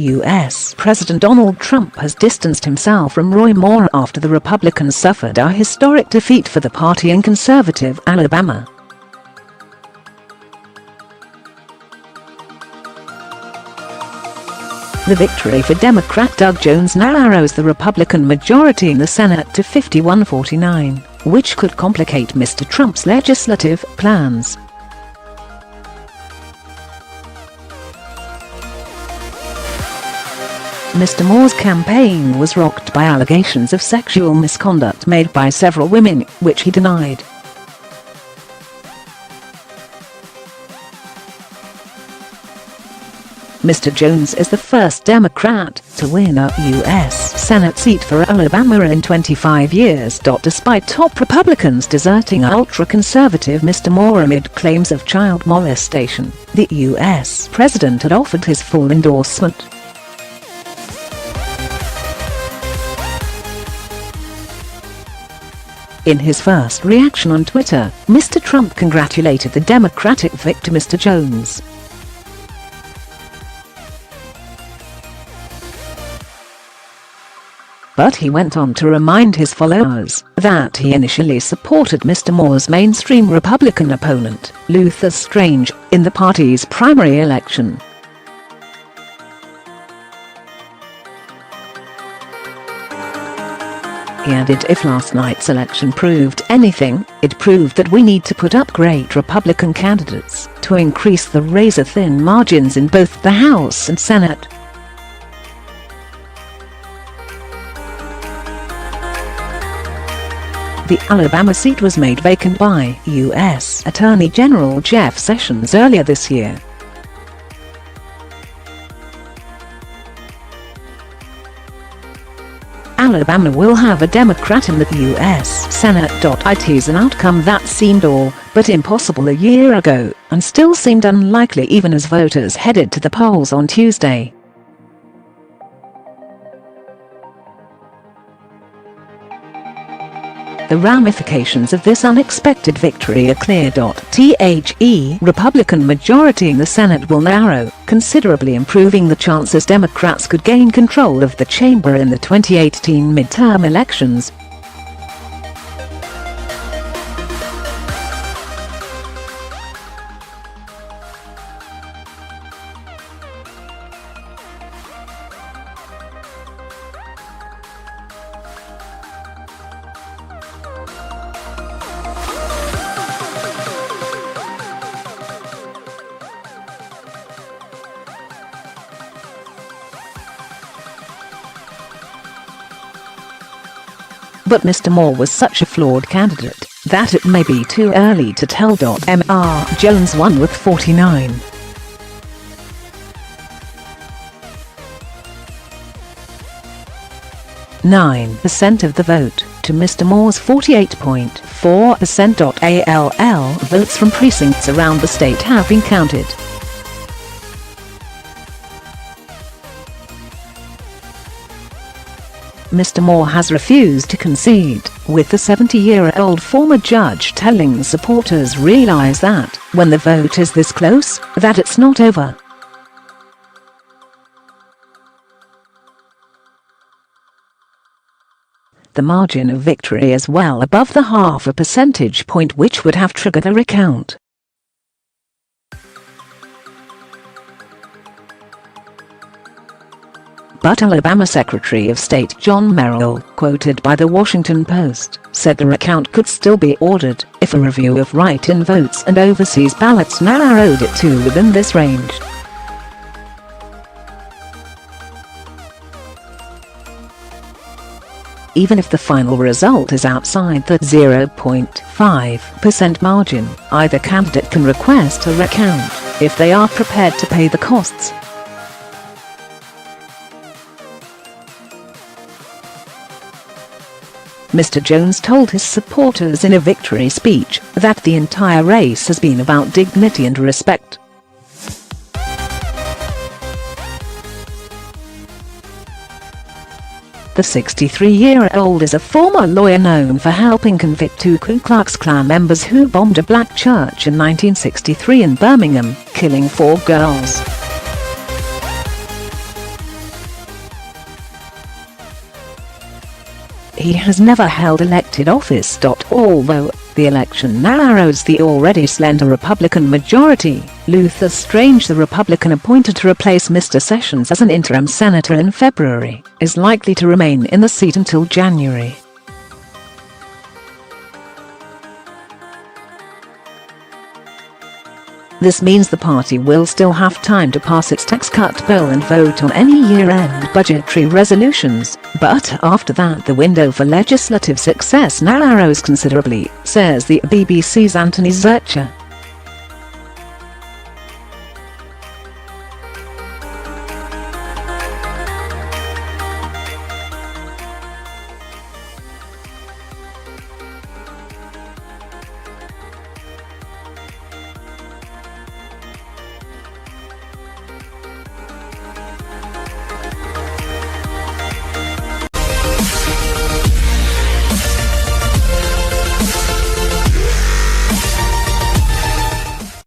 U.S. President Donald Trump has distanced himself from Roy Moore after the Republicans suffered a historic defeat for the party in conservative Alabama. The victory for Democrat Doug Jones narrows the Republican majority in the Senate to 51-49, which could complicate Mr. Trump's legislative plans. Mr. Moore's campaign was rocked by allegations of sexual misconduct made by several women, which he denied. Mr. Jones is the first Democrat to win a U.S. Senate seat for Alabama in 25 years. Despite top Republicans deserting ultra-conservative Mr. Moore amid claims of child molestation, the U.S. president had offered his full endorsement. In his first reaction on Twitter, Mr. Trump congratulated the Democratic victor Mr. Jones. But he went on to remind his followers that he initially supported Mr. Moore's mainstream Republican opponent, Luther Strange, in the party's primary election. He added, "If last night's election proved anything, it proved that we need to put up great Republican candidates to increase the razor-thin margins in both the House and Senate." The Alabama seat was made vacant by U.S. Attorney General Jeff Sessions earlier this year. Alabama will have a Democrat in the U.S. Senate. It is an outcome that seemed all but impossible a year ago, and still seemed unlikely even as voters headed to the polls on Tuesday. The ramifications of this unexpected victory are clear. The Republican majority in the Senate will narrow, considerably improving the chances Democrats could gain control of the chamber in the 2018 midterm elections. But Mr. Moore was such a flawed candidate that it may be too early to tell. Mr. Jones won with 49.9% of the vote, to Mr. Moore's 48.4%. ALL votes from precincts around the state have been counted. Mr. Moore has refused to concede, with the 70-year-old former judge telling supporters realize that, when the vote is this close, that it's not over. The margin of victory is well above the half a percentage point which would have triggered a recount. But Alabama Secretary of State John Merrill, quoted by the Washington Post, said the recount could still be ordered if a review of write-in votes and overseas ballots narrowed it to within this range. Even if the final result is outside the 0.5% margin, either candidate can request a recount if they are prepared to pay the costs. Mr. Jones told his supporters in a victory speech that the entire race has been about dignity and respect. The 63-year-old is a former lawyer known for helping convict two Ku Klux Klan members who bombed a black church in 1963 in Birmingham, killing 4 girls. he has never held elected office. Although the election narrows the already slender Republican majority, Luther Strange, the Republican appointed to replace Mr. Sessions as an interim senator in February, is likely to remain in the seat until January. This means the party will still have time to pass its tax cut bill and vote on any year-end budgetary resolutions, but after that the window for legislative success narrows considerably, says the BBC's Anthony Zurcher.